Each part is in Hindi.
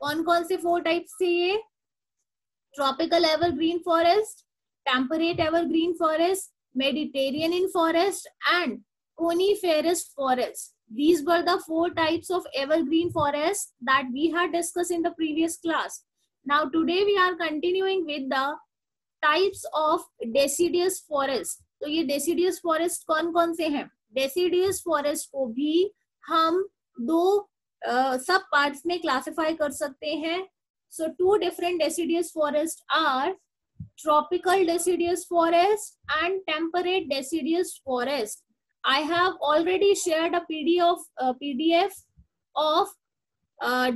कौन कौन से 4 टाइप्स थे ये? Tropical evergreen forest, temperate evergreen forest, Mediterranean in forest and coniferous forest. These were the 4 types of evergreen forest that we had discussed in the previous class. Now today we are continuing with the types of deciduous forest. तो ये deciduous forest कौन कौन से हैं? deciduous forest को भी हम 2 सब पार्ट्स में क्लासिफाई कर सकते हैं. So 2 different deciduous forests are tropical deciduous forest and temperate deciduous forest. I have already shared a PDF of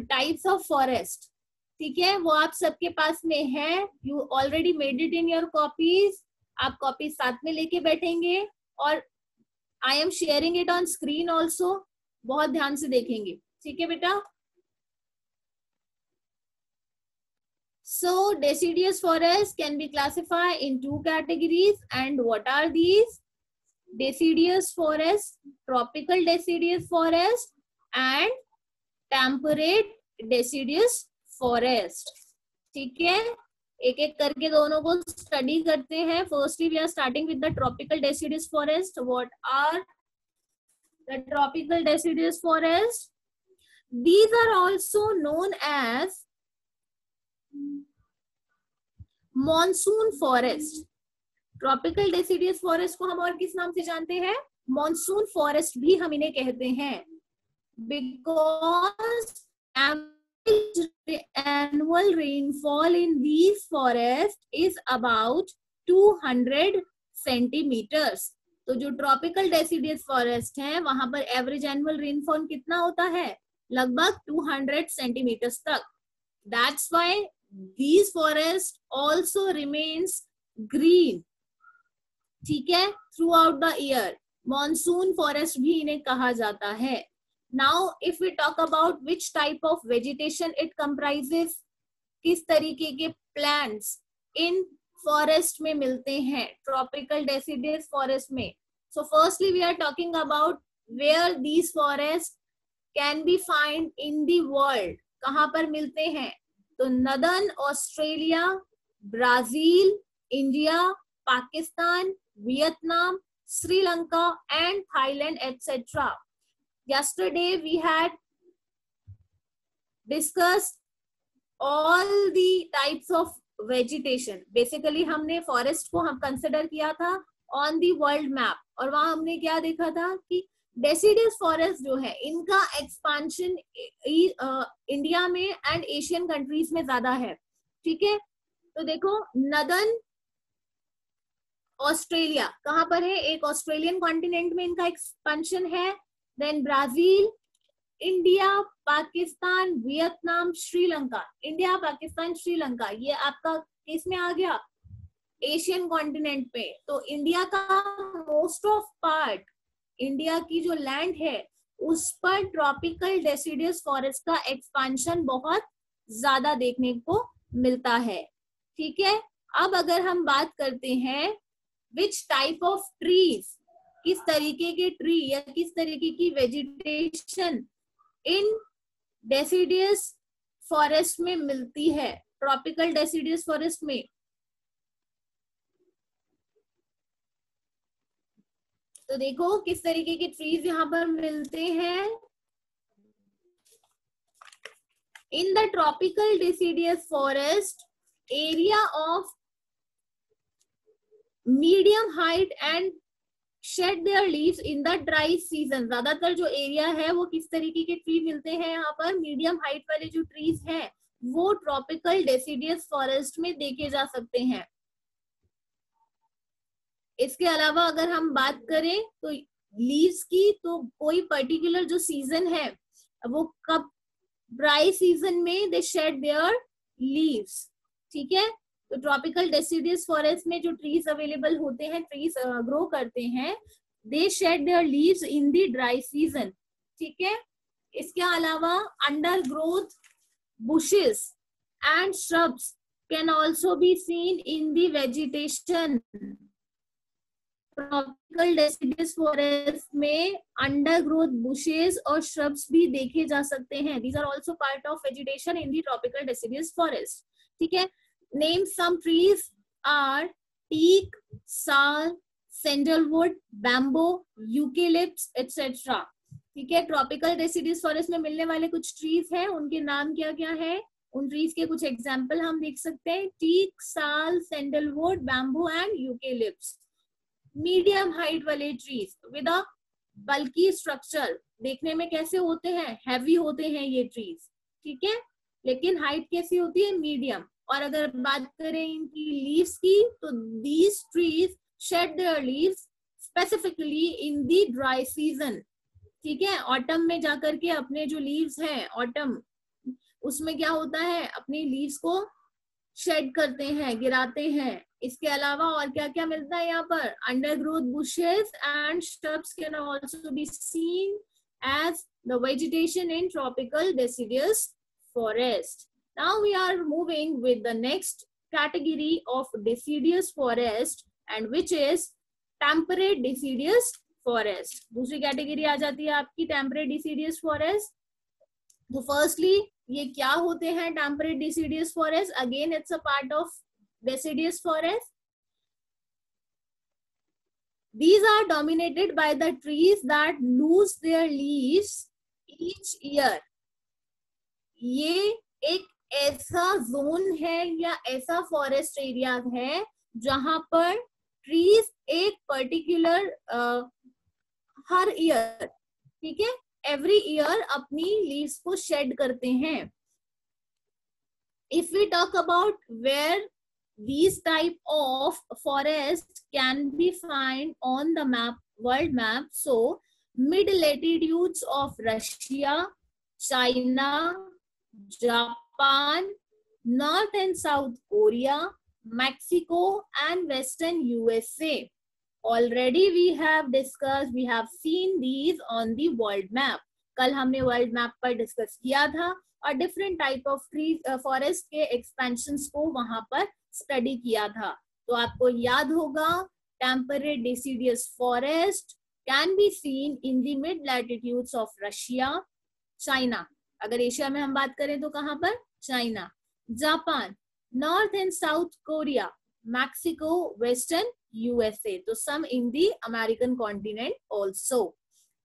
types of forest. ठीक है, वो आप सबके पास में है. You already made it in your copies. आप कॉपी साथ में लेके बैठेंगे और I am sharing it on screen also. बहुत ध्यान से देखेंगे. ठीक है बेटा. So deciduous forest can be classified in 2 categories. And what are these? Deciduous forest, tropical deciduous forest and temperate deciduous forest. ठीक है, एक एक करके दोनों को स्टडी करते हैं. Firstly we are starting with the tropical deciduous forest. What are the tropical deciduous forest? These are also known as monsoon forest. Tropical deciduous forest को हम और किस नाम से जानते हैं? मॉनसून फॉरेस्ट भी हम इन्हें कहते हैं. Because annual rainfall in these forest is about 200 centimetres. तो जो ट्रॉपिकल डेसिडियस फॉरेस्ट है वहां पर एवरेज एनुअल रेनफॉल कितना होता है? लगभग 200 सेंटीमीटर्स तक. That's why these forests also remains green. ठीक है, through the year. Monsoon forest भी इन्हें कहा जाता है. Now if we talk about which type of vegetation it comprises, किस तरीके के प्लांट्स इन फॉरेस्ट में मिलते हैं ट्रॉपिकल डेसिडियस फॉरेस्ट में. So firstly we are talking about where these forest can be find in the world. कहाँ पर मिलते हैं? तो northern Australia, Brazil, India, Pakistan, Vietnam, Sri Lanka and Thailand, etc. Yesterday we had discussed all the types of vegetation. Basically हमने फॉरेस्ट को हम कंसिडर किया था ऑन दी वर्ल्ड मैप और वहां हमने क्या देखा था कि डेसिडियस फॉरेस्ट जो है इनका एक्सपांशन इंडिया में एंड एशियन कंट्रीज में ज्यादा है. ठीक है, तो देखो नदर्न ऑस्ट्रेलिया कहां पर है? एक ऑस्ट्रेलियन कॉन्टिनेंट में इनका एक्सपेंशन है. Then Brazil, India, Pakistan, Vietnam, Sri Lanka. India, Pakistan, Sri Lanka ये आपका किस में आ गया? एशियन कॉन्टिनेंट पे. तो इंडिया का मोस्ट ऑफ पार्ट, इंडिया की जो लैंड है उस पर ट्रॉपिकल डेसिडियस फॉरेस्ट का एक्सपेंशन बहुत ज्यादा देखने को मिलता है. ठीक है, अब अगर हम बात करते हैं विच टाइप ऑफ ट्रीज, किस तरीके के ट्री या किस तरीके की वेजिटेशन इन डेसिडियस फॉरेस्ट में मिलती है ट्रॉपिकल डेसिडियस फॉरेस्ट में. तो देखो किस तरीके के ट्रीज यहाँ पर मिलते हैं. इन the tropical deciduous forest area of medium height and shade their leaves in the dry season. ज्यादातर जो एरिया है वो किस तरीके के ट्री मिलते हैं यहाँ पर? मीडियम हाइट वाले जो ट्रीज हैं वो ट्रॉपिकल डेसिडियस फॉरेस्ट में देखे जा सकते हैं. इसके अलावा अगर हम बात करें तो लीव्स की, तो कोई पर्टिकुलर जो सीजन है वो कब? ड्राई सीजन में दे शेड देयर लीव्स. ठीक है, तो ट्रॉपिकल डेसिडियस फॉरेस्ट में जो ट्रीज अवेलेबल होते हैं, ट्रीज ग्रो करते हैं, they shed their leaves in the dry season. ठीक है, इसके अलावा undergrowth bushes and shrubs can also be seen in the vegetation. Tropical deciduous forest में अंडरग्रोथ बुशेस और श्रब्स भी देखे जा सकते हैं. These are also part of vegetation in the tropical deciduous forest. ठीक है. Name some trees are teak, sal, sandalwood, bamboo, eucalyptus etcetera. ठीक है. ट्रॉपिकल डेसिडियस फॉरेस्ट में मिलने वाले कुछ ट्रीज हैं, उनके नाम क्या क्या है. उन ट्रीज के कुछ एग्जाम्पल हम देख सकते हैं. Teak, sal, sandalwood, bamboo and eucalyptus. Medium height वाले trees with a bulky structure. देखने में कैसे होते हैं, हैवी होते हैं ये ट्रीज. ठीक है. लेकिन हाइट कैसी होती है, मीडियम. और अगर बात करें इनकी लीव्स की, तो these trees shade their leaves specifically in the dry season. ठीक है. ऑटम में जाकर के अपने जो लीव्स हैं, ऑटम, उसमें क्या होता है, अपनी लीव्स को शेड करते हैं, गिराते हैं. इसके अलावा और क्या क्या मिलता है यहाँ पर. Undergrowth bushes and shrubs can also be seen as the vegetation in tropical deciduous forest. Now we are moving with the next category of deciduous forest and which is temperate deciduous forest. दूसरी कैटेगरी आ जाती है आपकी टेम्परेट डेसिडियस फॉरेस्ट. तो फर्स्टली ये क्या होते हैं temperate deciduous forest. Again it's a part of deciduous forest. These are dominated by the trees that lose their leaves each year. ये एक ऐसा जोन है या ऐसा फॉरेस्ट एरिया है जहां पर ट्रीज एक पर्टिकुलर हर ईयर, ठीक है, एवरी ईयर अपनी लीव्स को शेड करते हैं. If we talk about where these type of forests can be found on the map, world map, so mid latitudes of Russia, China, Japan, North and South Korea, Mexico and Western USA. Already we have discussed, we have seen these on the world map. कल हमने वर्ल्ड मैप पर डिस्कस किया था और different type of tree forest के एक्सपेंशंस को वहां पर स्टडी किया था. तो आपको याद होगा temperate deciduous forest can be seen in the mid latitudes of Russia, China. अगर एशिया में हम बात करें तो कहां पर, China, Japan, North and South Korea, Mexico, western USA. तो some in the American continent also.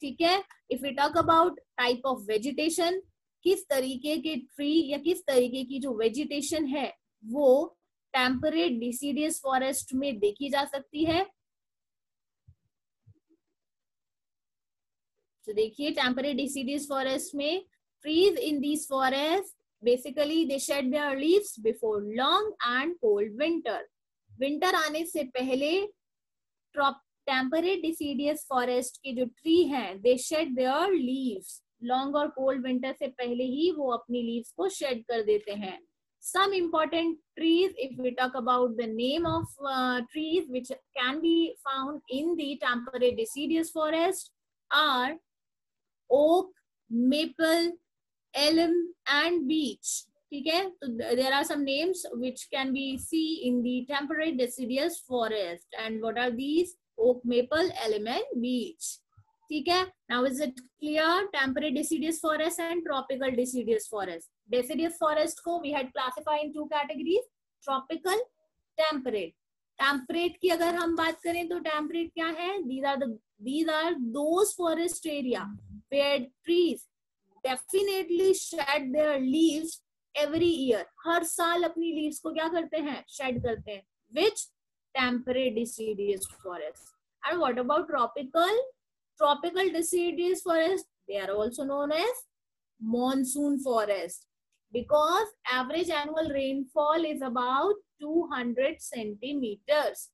ठीक है. If we talk about type of vegetation, किस तरीके के ट्री या किस तरीके की जो वेजिटेशन है वो टेम्परेट डिसीडियस फॉरेस्ट में देखी जा सकती है. तो देखिए टेम्परेट डिसीडियस फॉरेस्ट में trees in this forest basically they shed their leaves before long and cold winter. Winter आने से पहले टेम्परेट डिसीडियस फॉरेस्ट के जो ट्री हैं they shed their leaves. Long और कोल्ड विंटर से पहले ही वो अपनी लीव्स को शेड कर देते हैं. Some important trees, if we talk about the name of trees which can be found in the temperate deciduous forest are oak, maple, elm and beech. ठीक है. तो there are some names which can be seen in the temperate deciduous forest. And what are these? Oak, maple, elm and beech. ठीक है. Now is it clear? Temperate deciduous forest and tropical deciduous forest. Deciduous forest को we had classified in two categories, tropical, temperate. Temperate की अगर हम बात करें तो temperate क्या है? These are those forest area where trees definitely shed their leaves every year. हर साल अपनी leaves को क्या करते हैं? Shed करते हैं. Which? Temperate deciduous forest. And what about tropical? Tropical deciduous forest, they are also known as monsoon forest because average annual rainfall is about 200 centimeters.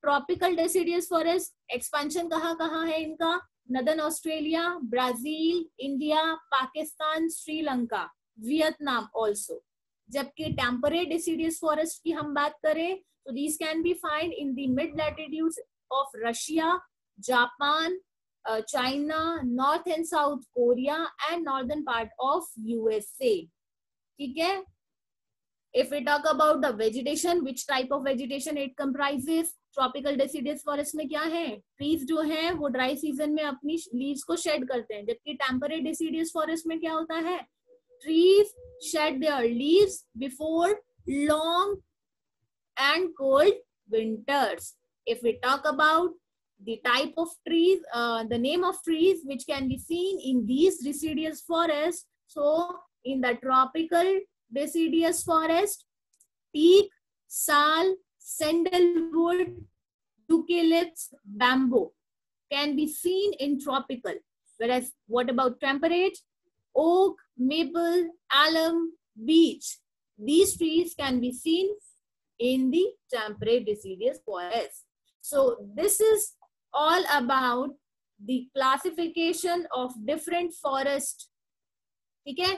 Tropical deciduous forest expansion कहाँ है इनका? Northern Australia, Brazil, India, Pakistan, Sri Lanka, Vietnam also. जबकि temperate deciduous forest की हम बात करें तो these can be found in the mid latitudes of Russia, Japan, China, North and South Korea and northern part of USA. ठीक है. If we talk about the vegetation, which type of vegetation it comprises? Tropical deciduous forest में क्या है? ट्रीज जो है वो ड्राई सीजन में अपनी लीव्स को शेड करते हैं, जबकि टेम्परेट डेसिडियस फॉरेस्ट में क्या होता है? Trees shade their leaves before long and cold winters. If we talk about the type of trees, the name of trees which can be seen in these deciduous forests, so in the tropical deciduous forest, teak, sal, sandalwood, eucalyptus, bamboo can be seen in tropical. Whereas what about temperate? Oak, maple, alum, beech, these trees can be seen in the temperate deciduous forest. So this is all about the classification of different forest. ठीक है,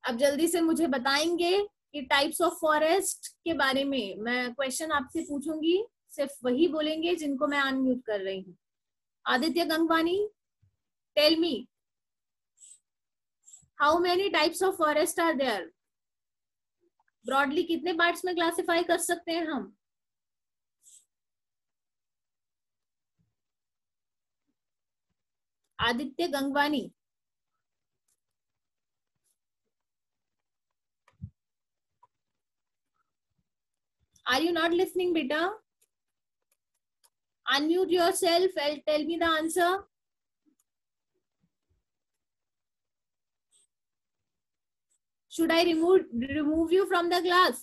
अब जल्दी से मुझे बताएंगे कि टाइप्स ऑफ फॉरेस्ट के बारे में। मैं क्वेश्चन आपसे पूछूंगी, सिर्फ वही बोलेंगे जिनको मैं अनम्यूट कर रही हूँ। Aditya Gangwani, tell me how many types of forest are there? Broadly कितने पार्ट्स में क्लासिफाई कर सकते हैं हम? Aditya Gangwani, are you not listening बेटा? Unmute yourself and tell me the answer. Should I remove you from the class?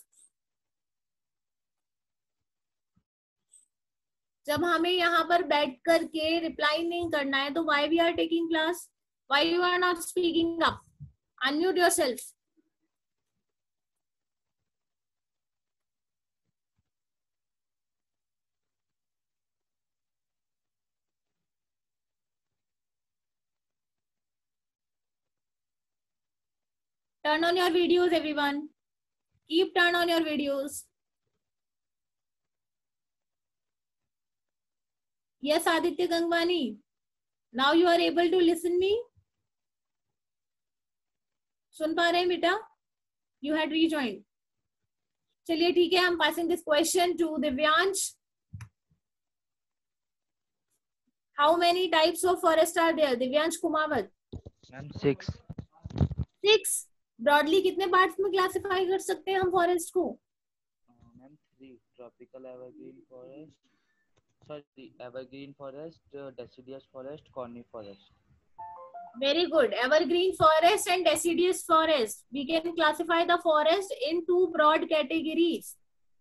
जब हमें यहाँ पर बैठ करके रिप्लाई नहीं करना है तो why we are taking class? Why you are not speaking up? Unmute yourself. Turn on your videos, everyone. Keep turn on your videos. Yes, Aditya Gangwani. Now you are able to listen me. सुन पा रहे हैं बेटा? You had rejoined. चलिए ठीक है, I'm passing this question to Divyansh. How many types of forest are there? Divyansh Kumawat. Ma'am, 6. 6. Broadly कितने पार्ट्स में क्लासिफाई कर सकते हैं हम फॉरेस्ट को? Ma'am 3. Tropical evergreen forest, sorry evergreen forest, deciduous forest, corny forest. Very good. Evergreen forest and deciduous forest. We can classify the forest in 2 broad categories.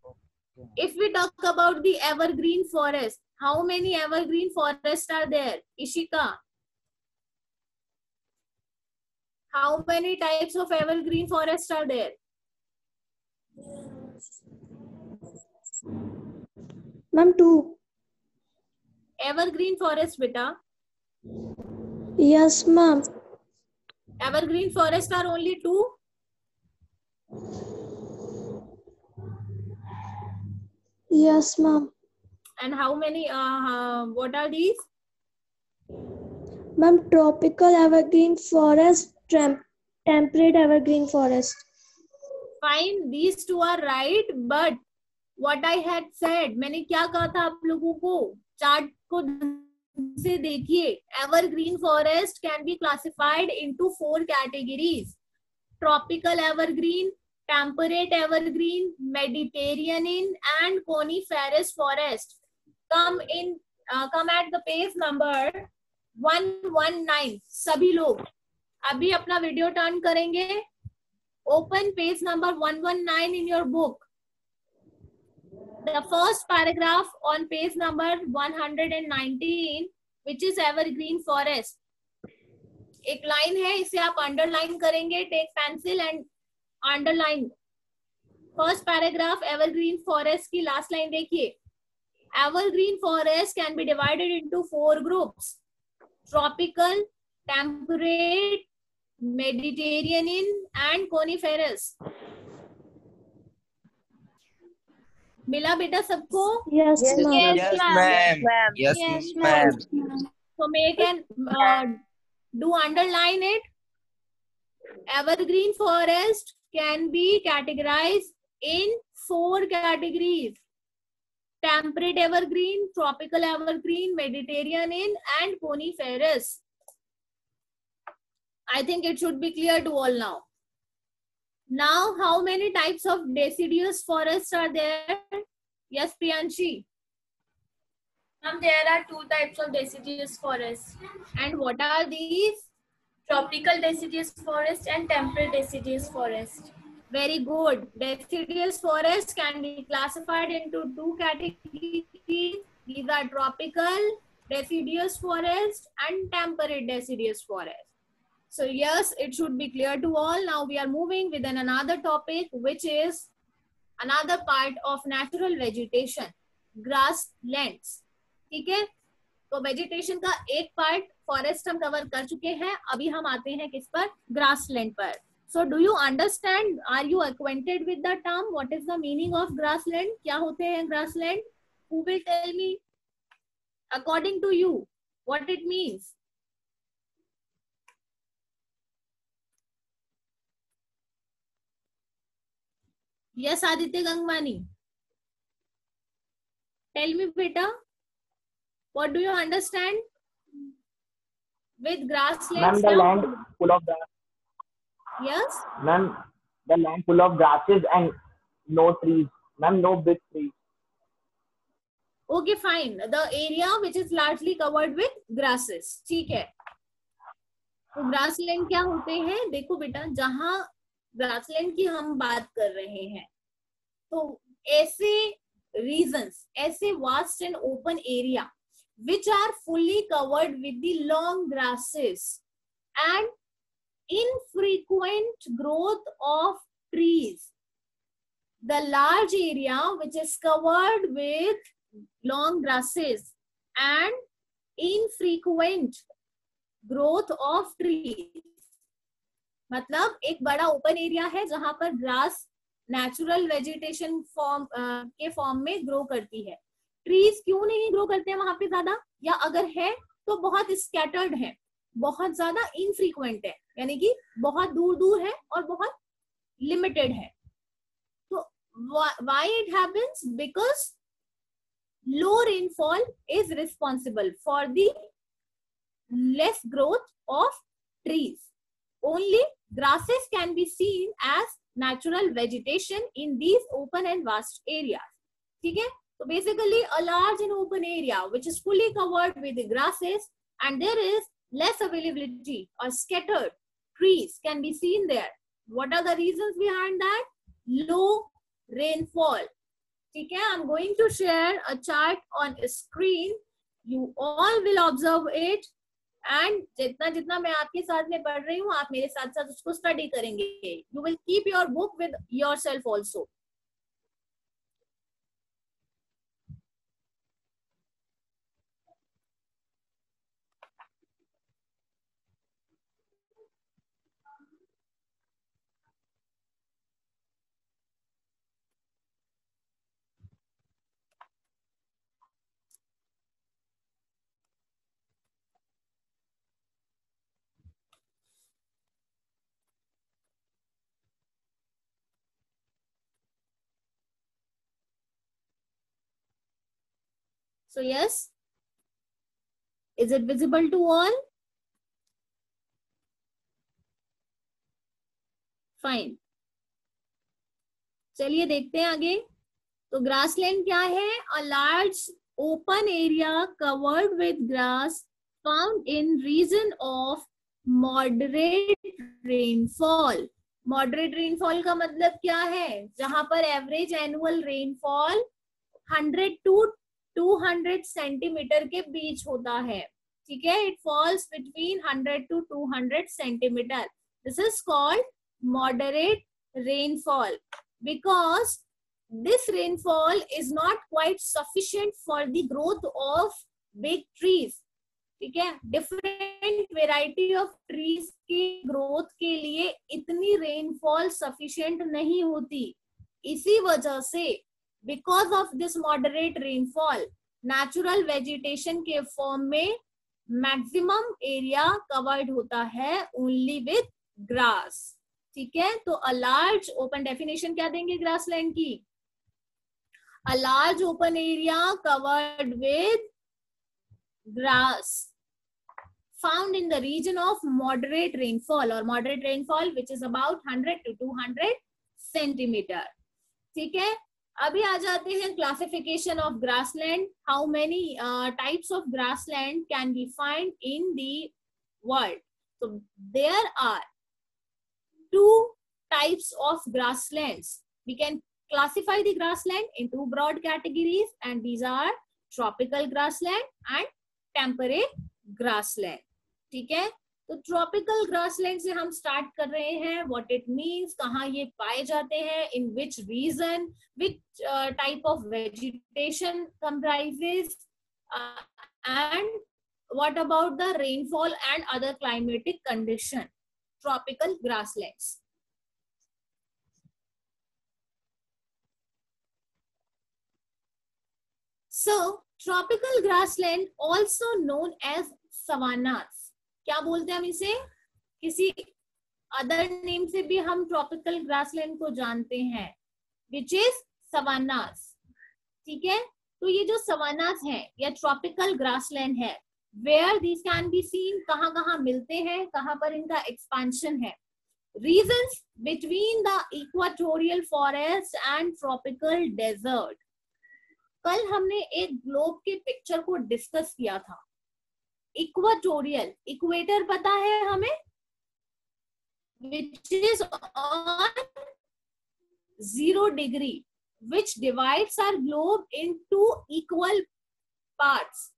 Okay. If we talk about the evergreen forest, how many evergreen forests are there? Ishika, how many types of evergreen forests are there? Ma'am, 2. Evergreen forest, beta. Yes, ma'am. Evergreen forests are only 2. Yes, ma'am. And how many? What are these? Ma'am, tropical evergreen forest, temperate evergreen forest. Fine, these 2 are right, but what I had said, मैंने क्या कहा था आप लोगों को? चार्ट को से देखिए. Evergreen forest can be classified into 4 categories: tropical evergreen, temperate evergreen, Mediterranean, and coniferous forest. Come at the page number 119. सभी लोग अभी अपना वीडियो टर्न करेंगे. Open page number 119 in your book. The first paragraph on page number 119, which is evergreen forest. एक लाइन है, इसे आप अंडरलाइन करेंगे. Take pencil and underline first paragraph evergreen forest की लास्ट लाइन देखिए. Evergreen forest can be divided into 4 groups: tropical, temperate, Mediterranean, and coniferous. मिला बेटा सबको? Yes, ma'am. Yes, ma'am. Yes, ma'am. So make and do underline it. Evergreen forest can be categorized in 4 categories: temperate evergreen, tropical evergreen, Mediterranean, and coniferous. I think it should be clear to all now. Now, how many types of deciduous forests are there? Yes, Priyanshi. There are 2 types of deciduous forests: And what are these? tropical deciduous forest and temperate deciduous forest. Very good. Deciduous forests can be classified into 2 categories. These are tropical deciduous forest and temperate deciduous forest. So yes, it should be clear to all. Now we are moving with another topic, which is another part of natural vegetation, grasslands. ठीक है, तो वेजिटेशन का एक पार्ट फॉरेस्ट हम कवर कर चुके हैं. अभी हम आते हैं किस पर? ग्रासलैंड पर. So do you understand? Are you acquainted with the term? What is the meaning of grassland? क्या होते हैं grassland? Who will tell me? According to you, what it means? Yes, Aditya Gangwani. Tell me, beta. What do you understand with grasslands? Ma'am, the land full of grass. Yes. Ma'am, the land full of grasses and no trees. Ma'am, no big trees. Okay, fine. The area which is largely covered with grasses. ठीक है. तो ग्रासलैंड क्या होते हैं? देखो बेटा, जहां ग्रासलैंड की हम बात कर रहे हैं, तो ऐसे रीजन्स, ऐसे vast and open area which are fully covered with the long grasses and infrequent growth of trees. The large area which is covered with long grasses and infrequent growth of trees. मतलब एक बड़ा ओपन एरिया है जहां पर ग्रास नेचुरल वेजिटेशन फॉर्म के फॉर्म में ग्रो करती है. ट्रीज क्यों नहीं ग्रो करते हैं वहां पे ज्यादा, या अगर है तो बहुत स्कैटर्ड है, बहुत ज्यादा इनफ्रीक्वेंट है, यानी कि बहुत दूर दूर है और बहुत लिमिटेड है. तो why it happens? Because low rainfall is responsible for the less growth of trees. Only grasses can be seen as natural vegetation in these open and vast areas. ठीक है, so basically a large and open area which is fully covered with the grasses and there is less availability or scattered trees can be seen there. What are the reasons behind that? Low rainfall. ठीक है, I'm going to share a chart on screen. You all will observe it and जितना जितना मैं आपके साथ में पढ़ रही हूँ, आप मेरे साथ साथ उसको स्टडी करेंगे. You will keep your book with yourself also. So yes, is it visible to all? Fine. चलिए देखते हैं आगे. तो ग्रासलैंड क्या है? A large open area covered with grass found in region of moderate rainfall. Moderate rainfall का मतलब क्या है? जहां पर average annual rainfall 100 to 200 centimetre के बीच होता है. ठीक है, it falls between 100 to 200 centimetre. This is called moderate rainfall because this rainfall is not quite sufficient for the growth of big trees. ठीक है, डिफरेंट वेराइटी ऑफ ट्रीज की ग्रोथ के लिए इतनी रेनफॉल सफिशिएंट नहीं होती. इसी वजह से because of this moderate rainfall natural vegetation के फॉर्म में मैक्सिमम एरिया कवर्ड होता है ओनली विद ग्रास. ठीक है, तो अ लार्ज ओपन डेफिनेशन क्या देंगे ग्रासलैंड की? A large open area covered with grass found in the region of moderate rainfall or moderate rainfall which is about 100 to 200 centimeter. ठीक है, अभी आ जाते हैं classification of grassland. How many types of grassland can be find in the world? So there are two types of grasslands. We can classify the grassland in two broad categories, and these are tropical grassland and temperate grassland. ठीक है, तो ट्रॉपिकल ग्रासलैंड से हम स्टार्ट कर रहे हैं. व्हाट इट मीन्स, कहाँ ये पाए जाते हैं, in which region, which type of vegetation comprises, and what about the rainfall and other climatic condition. Tropical grasslands. So tropical grassland also known as savannas. क्या बोलते हैं हम इसे? किसी अदर नेम से भी हम ट्रॉपिकल ग्रासलैंड को जानते हैं, विच इज सवानास. ठीक है, तो ये जो सवानास है या ट्रॉपिकल ग्रासलैंड है, where this can be seen, कहाँ कहाँ मिलते हैं, कहाँ पर इनका एक्सपांशन है. Regions between the equatorial forest and tropical desert. कल हमने एक ग्लोब के पिक्चर को डिस्कस किया था. इक्वाटोरियल, इक्वेटर पता है हमें, which is on 0 degree, which divides our globe into equal parts,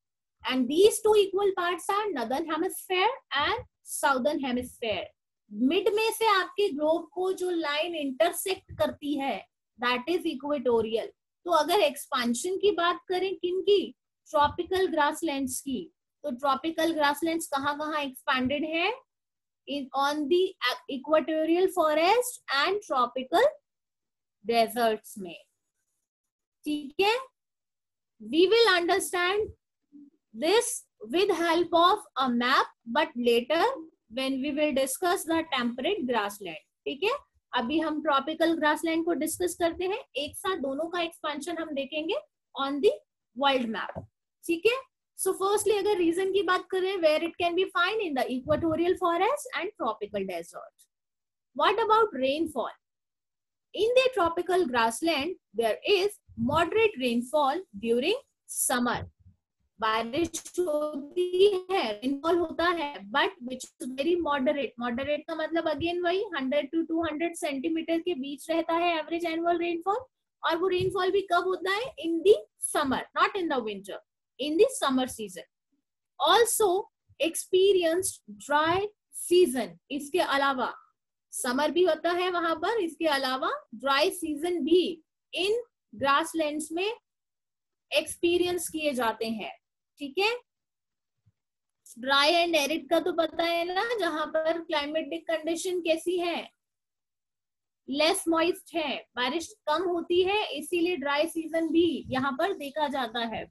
and these two equal parts are northern hemisphere and southern hemisphere. Mid में से आपके ग्लोब को जो लाइन इंटरसेक्ट करती है, that is equatorial. तो अगर एक्सपांशन की बात करें किनकी, ट्रॉपिकल ग्रासलैंड्स की, तो ट्रॉपिकल ग्रासलैंड्स कहाँ कहाँ एक्सपैंडेड है, on the equatorial forest and tropical deserts में. ठीक है, we will understand this with help of a map, but later when we will discuss the temperate grassland. ठीक है, अभी हम ट्रॉपिकल ग्रासलैंड को डिस्कस करते हैं, एक साथ दोनों का एक्सपेंशन हम देखेंगे ऑन द वर्ल्ड मैप. ठीक है, सो फर्स्टली अगर रीजन की बात करें, where it can be find in the equatorial forest and tropical desert. What about rainfall? In the tropical grassland there is moderate rainfall during summer. बारिश होती है, रेनफॉल होता है, but which is very moderate. Moderate का मतलब अगेन वही 100 to 200 सेंटीमीटर के बीच रहता है एवरेज एनुअल रेनफॉल. और वो रेनफॉल भी कब होता है? In the summer, not in the winter, in the summer season. Also experienced dry season. इसके अलावा समर भी होता है वहां पर, इसके अलावा ड्राई सीजन भी इन ग्रासलैंड्स में एक्सपीरियंस किए जाते हैं. ठीक है, ड्राई एंड एरिड का तो पता है ना, जहां पर क्लाइमेटिक कंडीशन कैसी है, लेस मॉइस्ट है, बारिश कम होती है, इसीलिए ड्राई सीजन भी यहाँ पर देखा जाता है.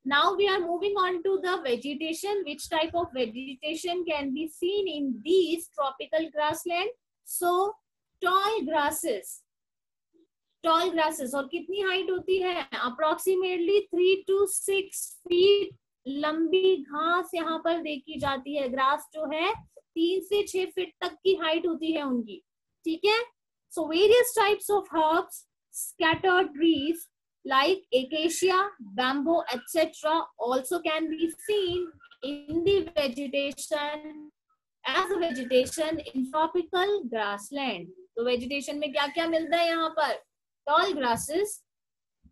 Now we are moving on to the vegetation. Which type of vegetation can be seen in these tropical grassland? So tall grasses. Tall grasses और कितनी हाइट होती है? Approximately 3 to 6 feet लंबी घास यहाँ पर देखी जाती है. ग्रास जो है 3 से 6 फीट तक की हाइट होती है उनकी. ठीक है, so various types of herbs, scattered trees like acacia, bamboo, etc. also can be seen in the vegetation as a vegetation in tropical grassland. तो vegetation में क्या क्या मिलता है यहाँ पर? Tall grasses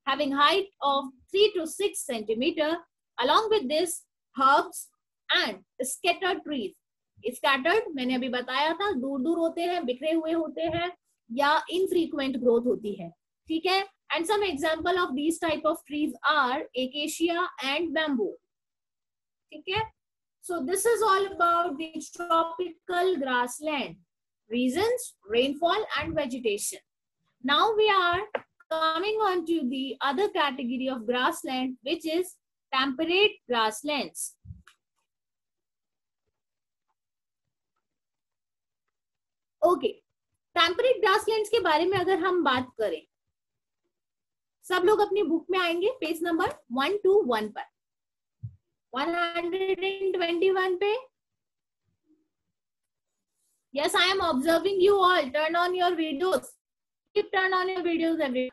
having height of 3 to 6 centimeter. Along with this, herbs and scattered trees. Scattered मैंने अभी बताया था, दूर दूर होते हैं, बिखरे हुए होते हैं, या infrequent growth होती है. ठीक है, and some example of these type of trees are acacia and bamboo. ठीक है, so this is all about the tropical grassland. Reasons, rainfall and vegetation. Now we are coming on to the other category of grassland, which is temperate grasslands. Okay, temperate grasslands के बारे में अगर हम बात करें, सब लोग अपनी बुक में आएंगे पेज नंबर 121 पर, 121 पे. Yes, I am observing you all. Turn on your videos. Keep turn on your videos every.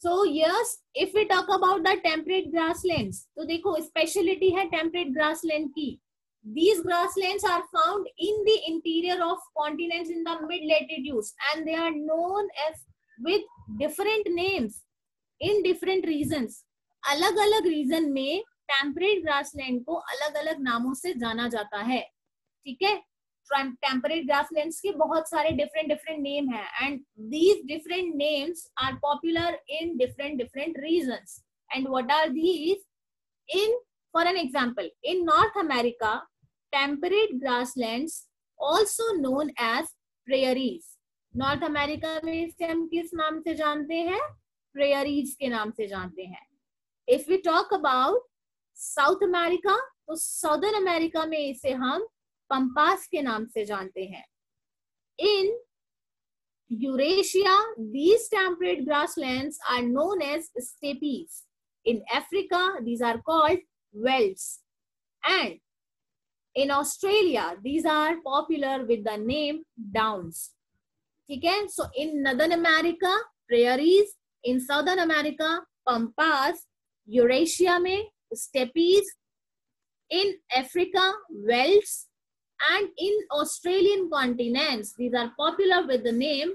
So yes, if we talk about the temperate grasslands, तो देखो speciality है temperate grassland की. These grasslands are found in the interior of continents in the mid latitudes, and they are known as with different names in different regions. अलग अलग रीजन में टेम्परेट ग्रासलैंड को अलग अलग नामों से जाना जाता है. ठीक है, टेम्परेट ग्रासलैंड्स के बहुत सारे डिफरेंट नेम है, and these different names are popular in different regions. And what are these? In for an example, in North America temperate grasslands also known as prairies. North America में इसे हम किस नाम से जानते हैं? प्रेयरीज के नाम से जानते हैं. If we talk about South America, तो साउदर्न अमेरिका में इसे हम पंपास के नाम से जानते हैं. In Eurasia these temperate grasslands are known as steppes. In Africa these are called velds, and in Australia these are popular with the name downs. ठीक है, so in Northern America prairies, in Southern America pampas, Eurasia में steppes, in Africa velds, and in Australian continents these are popular with the name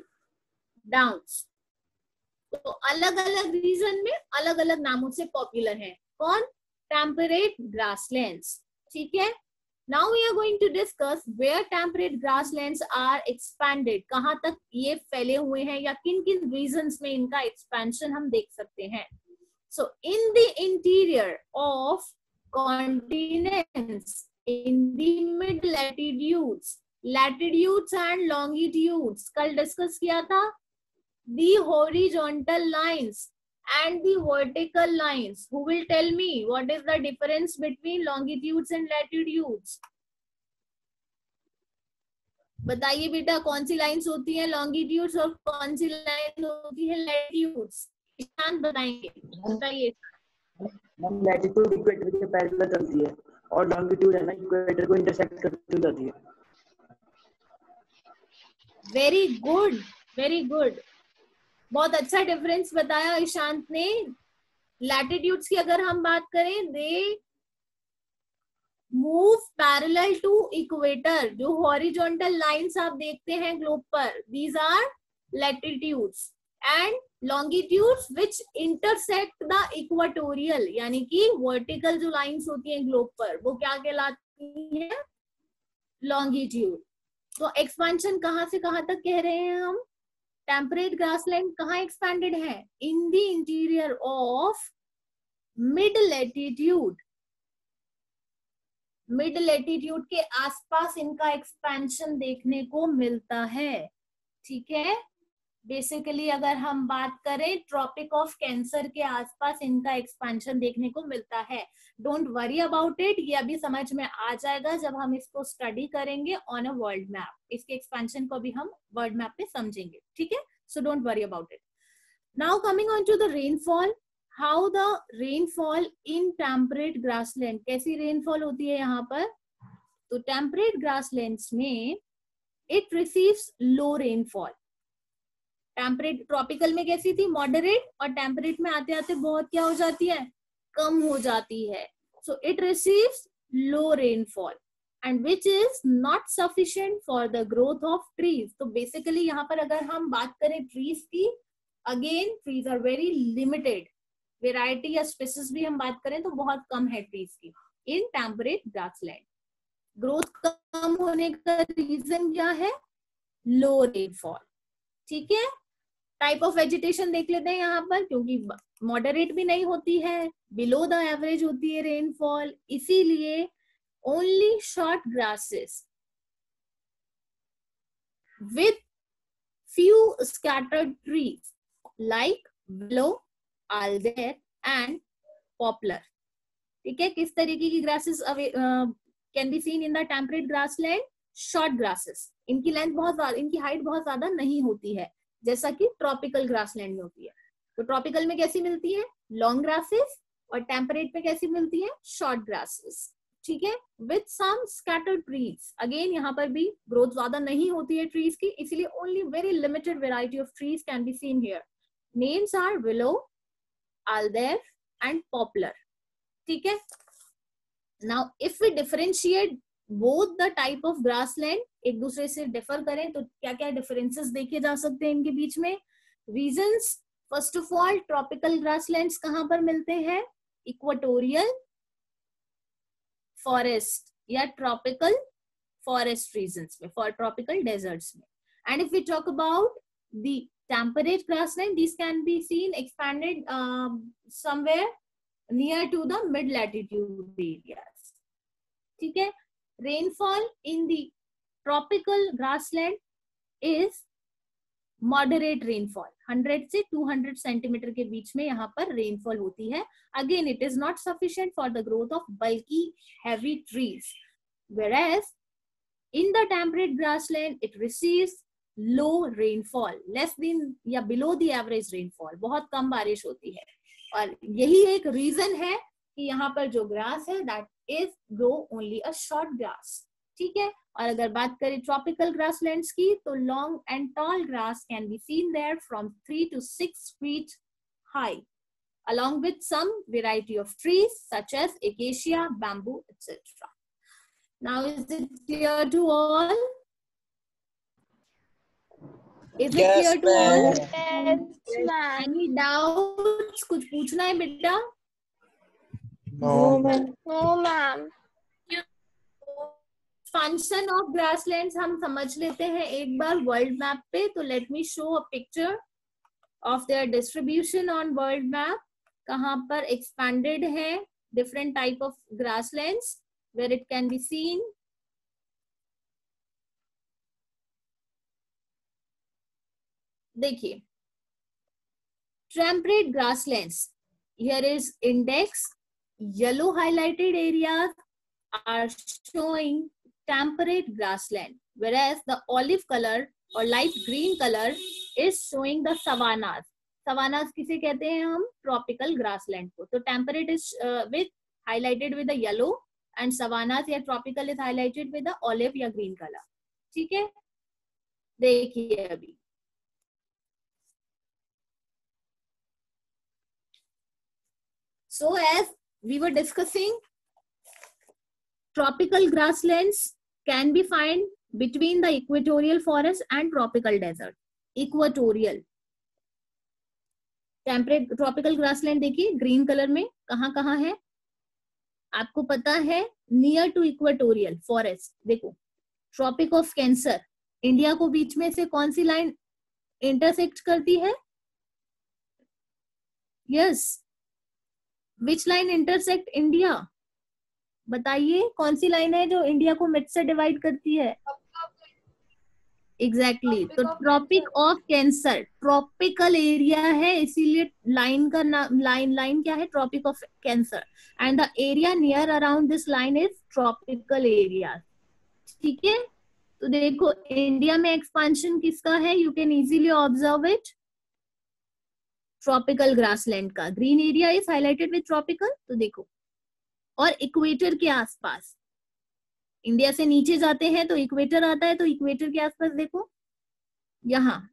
downs. तो अलग अलग रीजन में अलग अलग नामों से पॉपुलर है. कौन? Temperate grasslands. ठीक है, now we are going to discuss where temperate grasslands are expanded. कहाँ तक ये फैले हुए हैं या किन किन रीजन्स में इनका एक्सपेंशन हम देख सकते हैं. So in the interior of continents, in the mid latitudes, latitudes and longitudes, कल डिस्कस किया था. The horizontal lines and the vertical lines. Who will tell me what is the difference between longitudes and latitudes? बताइए बेटा, कौन सी लाइन्स होती हैं लॉन्गिट्यूड्स और कौन सी लाइन होती है लैटिट्यूड्स? ईशान बताएंगे, बताइए. लैटिट्यूड इक्वेटर के पैरेलल चलती है और लॉन्गिट्यूड है ना इक्वेटर को इंटरसेक्ट करती जाती है. Very good, very good. बहुत अच्छा डिफरेंस बताया ईशांत ने. लैटिट्यूड्स की अगर हम बात करें, they move parallel to equator. जो हॉरिजॉन्टल लाइंस आप देखते हैं ग्लोब पर, these are latitudes. And longitudes which intersect the equatorial, यानी कि वर्टिकल जो लाइंस होती हैं ग्लोब पर, वो क्या कहलाती है? लॉन्गिट्यूड. तो एक्सपेंशन कहाँ से कहाँ तक कह रहे हैं हम? टेम्परेट ग्रासलैंड कहाँ एक्सपैंडेड है? In the interior of mid latitude. Mid latitude के आसपास इनका एक्सपेंशन देखने को मिलता है. ठीक है, बेसिकली अगर हम बात करें ट्रॉपिक ऑफ कैंसर के आसपास इनका एक्सपेंशन देखने को मिलता है. डोंट वरी अबाउट इट, ये अभी समझ में आ जाएगा जब हम इसको स्टडी करेंगे ऑन अ वर्ल्ड मैप. इसके एक्सपेंशन को भी हम वर्ल्ड मैप पे समझेंगे. ठीक है, so don't worry about it. Now coming on to the rainfall. How the rainfall in temperate grassland. कैसी रेनफॉल होती है यहाँ पर? तो टेम्परेट ग्रासलैंड्स में it receives low rainfall. Temperate tropical में कैसी थी? मॉडरेट. और टेम्परेट में आते आते बहुत क्या हो जाती है? कम हो जाती है. So it receives low rainfall and which is not sufficient for the growth of trees. तो बेसिकली यहाँ पर अगर हम बात करें ट्रीज की, again trees are very limited. Variety या स्पीसीज भी हम बात करें तो बहुत कम है ट्रीज की इन टेम्परेट ग्रासलैंड. ग्रोथ कम होने का रीजन क्या है? लो रेनफॉल. ठीक है, टाइप ऑफ वेजिटेशन देख लेते हैं यहाँ पर, क्योंकि मॉडरेट भी नहीं होती है, बिलो द एवरेज होती है रेनफॉल, इसीलिए only short grasses with few scattered trees like willow, alder and poplar. ठीक है, किस तरीके की grasses can be seen in the temperate grassland? Short grasses, इनकी लेंथ बहुत ज्यादा, इनकी हाइट बहुत ज्यादा नहीं होती है, जैसा कि ट्रॉपिकल ग्रासलैंड में होती है। तो ट्रॉपिकल में कैसी मिलती है? लॉन्ग ग्रासेस, और टेम्परेट में कैसी मिलती है? शॉर्ट ग्रासेस, ठीक है, with some scattered trees. Again यहाँ पर भी ग्रोथ ज्यादा नहीं होती है ट्रीज की, इसीलिए only very limited variety of trees can be seen here. Names are willow, alder and poplar, ठीक है। Now if we differentiate both the type of grassland, एक दूसरे से डिफर करें तो क्या क्या डिफरेंसेस देखे जा सकते हैं इनके बीच में? Regions, first of all tropical grasslands कहाँ पर मिलते हैं? इक्वेटोरियल फॉरेस्ट या ट्रॉपिकल फॉरेस्ट रीजन्स में, फॉर ट्रॉपिकल डेजर्ट्स में। And if we talk about the temperate grassland, these can be seen expanded somewhere near to the mid latitude areas, ठीक है। rainfall in the tropical grassland is moderate rainfall, 100 से 200 सेंटीमीटर के बीच में यहाँ पर रेनफॉल होती है। Again it is not sufficient for the growth of bulky heavy trees, whereas in the temperate grassland it receives low rainfall, less than या बिलो द एवरेज रेनफॉल, बहुत कम बारिश होती है। और यही एक रीजन है कि यहाँ पर जो ग्रास है that is grow only a short grass, ठीक है। और अगर बात करें ट्रॉपिकल ग्रासलैंड्स की, तो long and tall grass can be seen there from 3 to 6 feet high, along with some variety of trees such as acacia, bamboo, etc. Now is it clear to all? Is it clear to all? Yes, ma'am. Any doubts? कुछ पूछना है बेटा? No, ma'am. No, ma'am. Expansion of grasslands हम समझ लेते हैं एक बार वर्ल्ड मैप पे। तो let me show a picture of their distribution on world map, कहाँ पर एक्सपैंडेड है different type of grasslands where it can be seen. देखिए, temperate grasslands, here is index, yellow highlighted areas are showing temperate grassland, whereas the olive color or light green color is showing the savannas. Savannas किसे कहते हैं हम? Tropical grassland को। तो temperate is with highlighted with the yellow and savannas या tropical is highlighted with the olive या green color, ठीक है। देखिए अभी so as we were discussing, tropical grasslands can be found between the equatorial forest and tropical desert. Equatorial, temperate, tropical grassland देखिए ग्रीन कलर में कहाँ कहाँ है आपको पता है? Near to equatorial forest. देखो, ट्रॉपिक ऑफ कैंसर, इंडिया को बीच में से कौन सी लाइन इंटरसेक्ट करती है? Yes, which line intersect India? बताइए कौन सी लाइन है जो इंडिया को मिड से डिवाइड करती है? एग्जैक्टली, तो Tropic of Cancer tropical area है, इसीलिए लाइन का नाम लाइन क्या है? Tropic of Cancer. And the area near around this line is tropical area, ठीक है। तो देखो इंडिया में एक्सपांशन किसका है? You can easily observe it, tropical grassland का। Green area is highlighted with tropical. तो देखो, और इक्वेटर के आसपास, इंडिया से नीचे जाते हैं तो इक्वेटर आता है, तो इक्वेटर के आसपास देखो यहाँ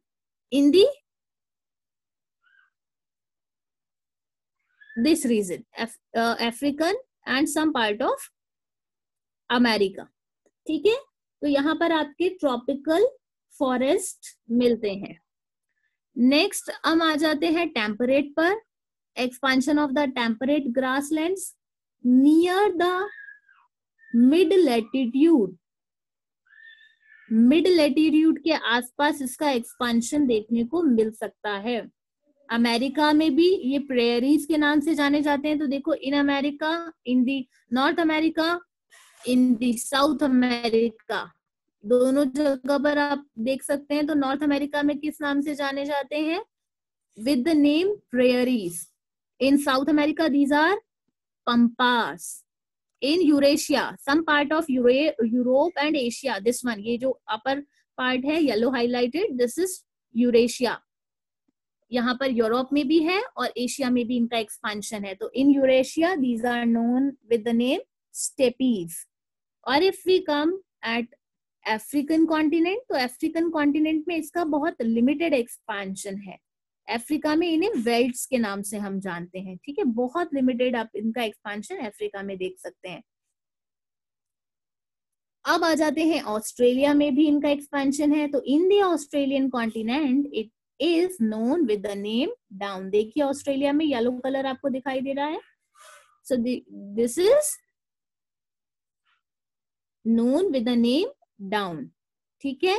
in the this region African and some part of America, ठीक है। तो यहाँ पर आपके ट्रॉपिकल फॉरेस्ट मिलते हैं। नेक्स्ट हम आ जाते हैं टेम्परेट पर। Expansion of the temperate grasslands near the mid latitude, mid latitude के आसपास इसका एक्सपांशन देखने को मिल सकता है। अमेरिका में भी ये प्रेयरीज के नाम से जाने जाते हैं। तो देखो, in America, in the north America, in the south America, दोनों जगह पर आप देख सकते हैं। तो नॉर्थ अमेरिका में किस नाम से जाने जाते हैं? With the name prairies. In South America these are pampas, in Eurasia, some part of Europe and Asia. This one, ये जो upper part है yellow highlighted, this is Eurasia. यहाँ पर यूरोप में भी है और एशिया में भी इनका एक्सपेंशन है. तो इन Eurasia these are known with the name steppes. और if we come at African continent, तो अफ्रीकन कॉन्टिनेंट में इसका बहुत लिमिटेड एक्सपेंशन है. अफ्रीका में इन्हें वेल्ट्स के नाम से हम जानते हैं. ठीक है, बहुत लिमिटेड आप इनका एक्सपेंशन अफ्रीका में देख सकते हैं. अब आ जाते हैं ऑस्ट्रेलिया में भी इनका एक्सपेंशन है. तो in the Australian continent it is known with the name down. देखिए ऑस्ट्रेलिया में येलो कलर आपको दिखाई दे रहा है. So this is known with the name down. ठीक है,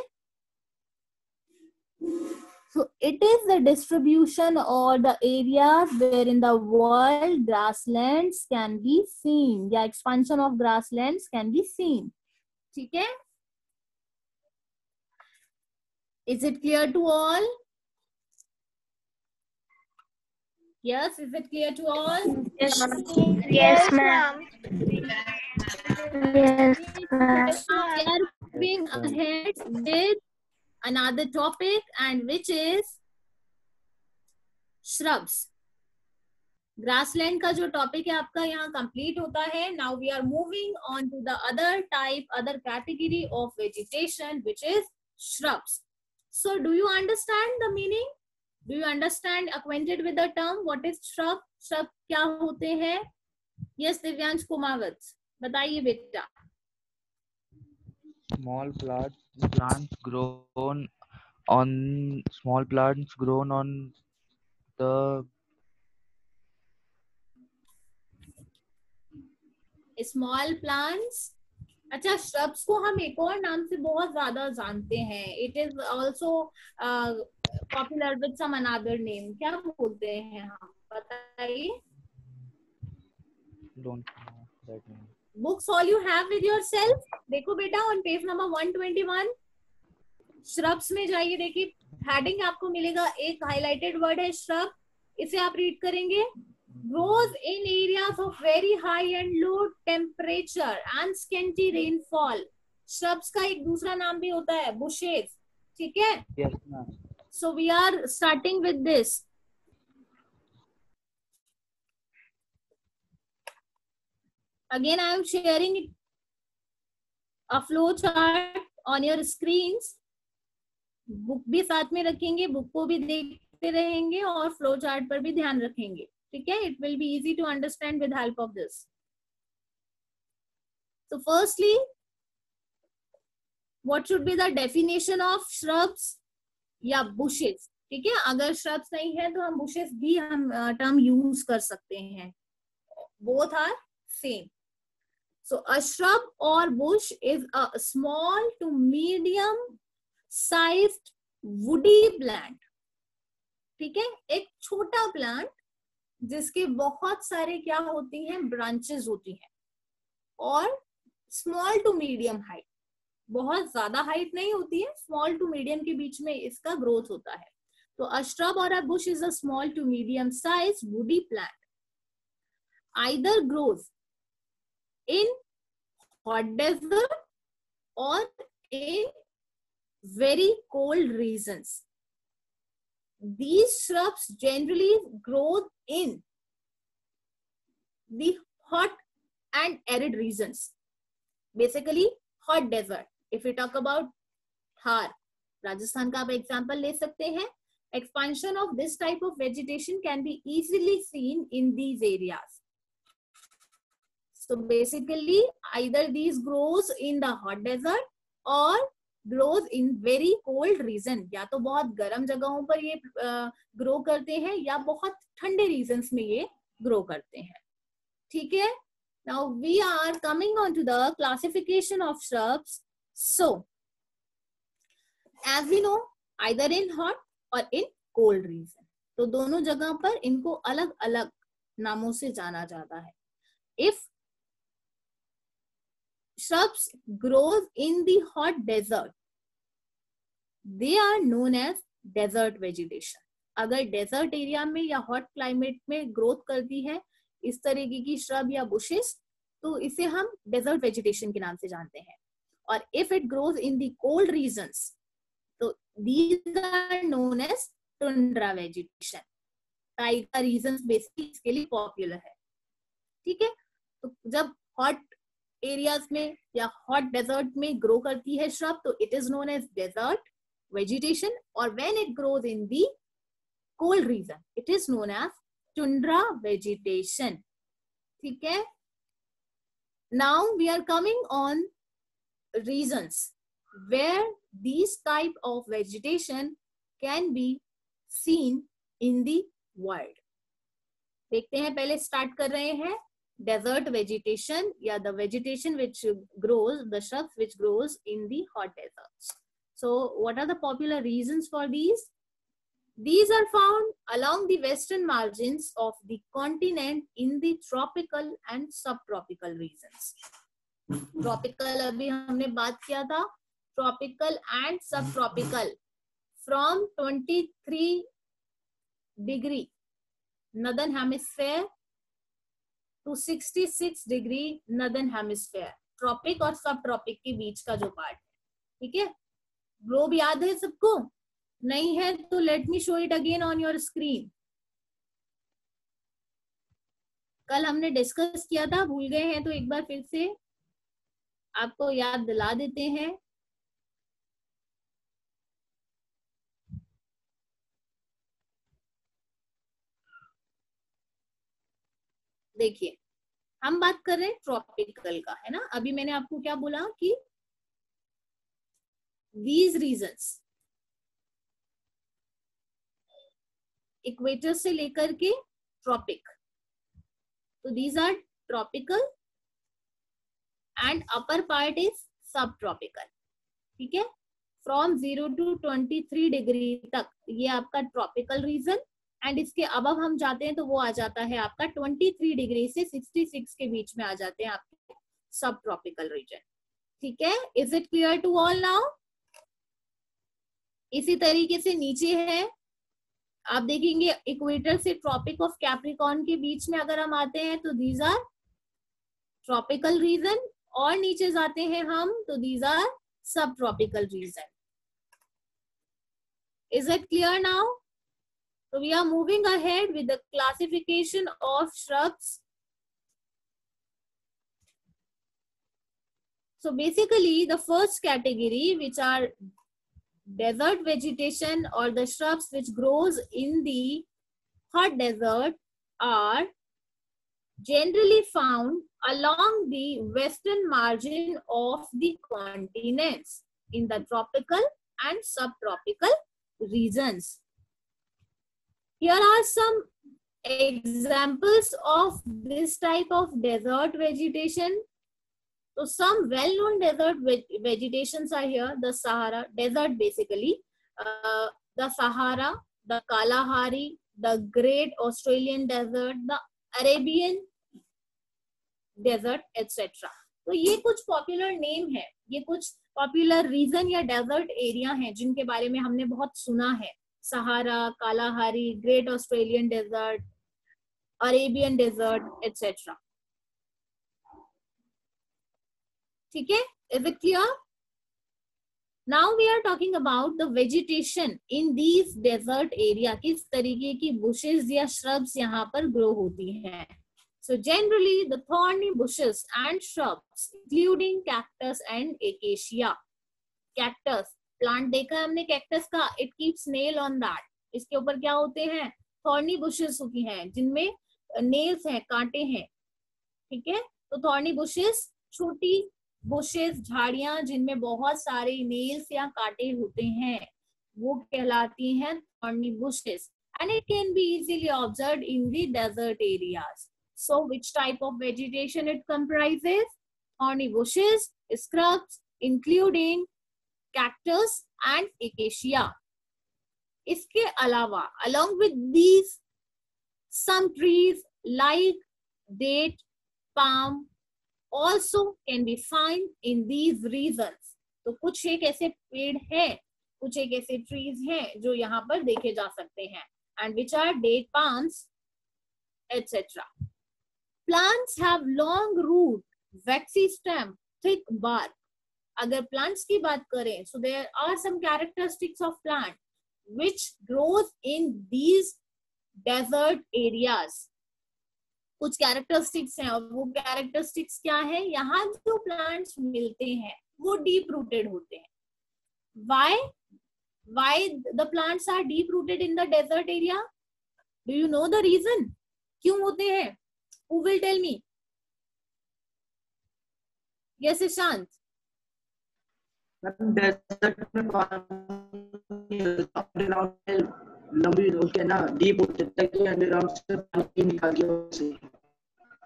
so it is the distribution or the areas where in the world grasslands can be seen, या expansion of grasslands can be seen. ठीक है, is it clear to all? Yes, is it clear to all? Yes, Yes, ma'am. Yes, ma'am. We are moving ahead with another topic, and which is shrubs. Grassland का जो टॉपिक है आपका यहाँ कंप्लीट होता है. Now we are moving on to the other type, other category of vegetation which is shrubs. So do you understand the meaning? Do you understand, acquainted with the term what is shrub? Shrub क्या होते हैं? यस दिव्यांश कुमावत, बताइए बेटा. Small plants grown on the small plants. अच्छा, श्रब्स को हम एक और नाम से बहुत ज्यादा जानते हैं. It is also popular with some another name. क्या बोलते हैं हम, बताइए. don't know that name. Books all you have with yourself. देखो बेटा ऑन पेज नंबर 121 श्रब्स में जाइए. देखिए हेडिंग आपको मिलेगा, एक हाईलाइटेड वर्ड है श्रब. इसे आप रीड करेंगे. grows in areas of very high and low temperature and scanty rainfall. shrubs का एक दूसरा नाम भी होता है bushes. ठीक है, Yes, ma'am. so we are starting with this. Again I am sharing a flow chart on your screens. Book भी साथ में रखेंगे, बुक को भी देखते रहेंगे और फ्लो चार्ट पर भी ध्यान रखेंगे. ठीक है, it will be easy to understand with help of this. So firstly, what should be the definition of shrubs या bushes? ठीक है, अगर shrubs नहीं है तो हम bushes भी हम term use कर सकते हैं. Both are same. So a shrub or bush is a small to medium sized woody plant. ठीक है, एक छोटा प्लांट जिसके बहुत सारे क्या होती हैं, ब्रांचेस होती हैं, और स्मॉल टू मीडियम हाइट. बहुत ज्यादा हाइट नहीं होती है, स्मॉल टू मीडियम के बीच में इसका ग्रोथ होता है. तो अ श्रब और a bush is a small to medium size woody plant. Either grows in hot desert और in very cold regions. These shrubs generally grow in the hot and arid regions. Basically, hot desert. If we talk about Thar, Rajasthan का आप example ले सकते हैं. Expansion of this type of vegetation can be easily seen in these areas. So basically, either these grows in the hot desert or grows in very cold region. या तो बहुत गर्म जगहों पर ये ग्रो करते हैं या बहुत ठंडे रीजन्स में ये ग्रो करते हैं. ठीक है, now we are coming on to the classification of shrubs. So as we know, either in hot और इन कोल्ड रीजन. तो दोनों जगह पर इनको अलग अलग नामों से जाना जाता है. If shrubs grows in the hot desert, they are known as desert vegetation. अगर डेजर्ट एरिया में या हॉट क्लाइमेट में ग्रोथ करती है इस तरीके की श्रब या बुशेस, तो इसे हम डेजर्ट वेजिटेशन के नाम से जानते हैं. और if it grows in the cold regions, तो these are known as tundra vegetation. Taiga regions basically इसके लिए पॉपुलर है. ठीक है, तो जब हॉट एरियाज में या हॉट डेजर्ट में ग्रो करती है श्रब, तो it is known as desert vegetation. और when it grows in the cold region, it is known as tundra vegetation. ठीक है, now we are coming on regions where these type of vegetation can be seen in the world. देखते हैं, पहले स्टार्ट कर रहे हैं desert vegetation या the vegetation which grows, the shrubs which grows in the hot deserts. So what are the popular reasons for these? These are found along the western margins of the continent in the tropical and subtropical regions. Tropical अभी हमने बात किया था, tropical and subtropical, from 23 degree northern hemisphere to 66 degree northern hemisphere. Tropic और सब ट्रॉपिक के बीच का जो पार्ट है. ठीक है, ग्लोब याद है सबको? नहीं है तो let me show it again on your screen. कल हमने डिस्कस किया था, भूल गए हैं तो एक बार फिर से आपको याद दिला देते हैं. देखिए, हम बात कर रहे हैं ट्रॉपिकल का, है ना. अभी मैंने आपको क्या बोला कि these रीजन्स इक्वेटर से लेकर के ट्रॉपिक, तो these are tropical and upper part is subtropical. ठीक है, from 0 to 23 डिग्री तक ये आपका ट्रॉपिकल रीजन, एंड इसके अबव हम जाते हैं तो वो आ जाता है आपका 23 डिग्री से 66 के बीच में आ जाते हैं आपके सब ट्रॉपिकल रीजन. ठीक है, is it clear to all now? इसी तरीके से नीचे है, आप देखेंगे इक्वेटर से ट्रॉपिक ऑफ कैप्रिकॉर्न के बीच में अगर हम आते हैं तो दीज आर ट्रॉपिकल रीजन, और नीचे जाते हैं हम तो दीज आर सब tropical region. Is it clear now? So we are moving ahead with the classification of shrubs. So basically the first category, which are desert vegetation or the shrubs which grows in the hot desert, are generally found along the western margin of the continents in the tropical and subtropical regions. Here are some examples of this type of desert vegetation. So some well-known desert vegetations are here. The Sahara desert, basically, the Sahara, the Kalahari, the Great Australian Desert, the Arabian Desert, etc. तो ये कुछ पॉपुलर नेम है, ये कुछ पॉपुलर रीजन या डेजर्ट एरिया हैं जिनके बारे में हमने बहुत सुना है. Sahara, Kalahari, Great Australian desert, Arabian desert, etc. ठीक है, is it clear? Now we are talking about the vegetation in these desert area. किस तरीके की बुशेस या श्रब्स यहाँ पर ग्रो होती हैं. So generally the thorny bushes and shrubs including cactus and acacia. Cactus plant देखा है हमने कैक्टस का, it keeps nail on that. इसके ऊपर क्या होते हैं? थॉर्नी बुशेस होती हैं जिनमें नेल्स हैं, कांटे हैं. ठीक है, तो थॉर्नी बुशेस छोटी बुशेस, झाड़ियां जिनमें बहुत सारे नेल्स या कांटे होते हैं, वो कहलाती हैं thorny bushes. And it can be easily observed in the desert areas. So which type of vegetation it comprises? Thorny bushes, scrubs, including cactus and acacia. इसके अलावा, along with these, some trees like date, palm also can be found in these regions. तो कुछ एक ऐसे पेड़ हैं, कुछ एक ऐसे trees हैं जो यहाँ पर देखे जा सकते हैं, and which are date palms, etc. Plants have long root waxy stem, thick bark. अगर प्लांट्स की बात करें, so there are some characteristics of plant which grows in these desert areas. कुछ कैरेक्टरिस्टिक्स हैं, और वो कैरेक्टरिस्टिक्स क्या है? यहाँ जो प्लांट्स मिलते हैं वो डीप रूटेड होते हैं. Why the plants are deep rooted in the desert area? Do you know the reason? क्यों होते हैं? Who will tell me? Yes, Ishant. Desert में पानी अंडरग्राउंड में लंबी होके ना डीप होते ताकि अंडरग्राउंड से पानी निकाल के उसे.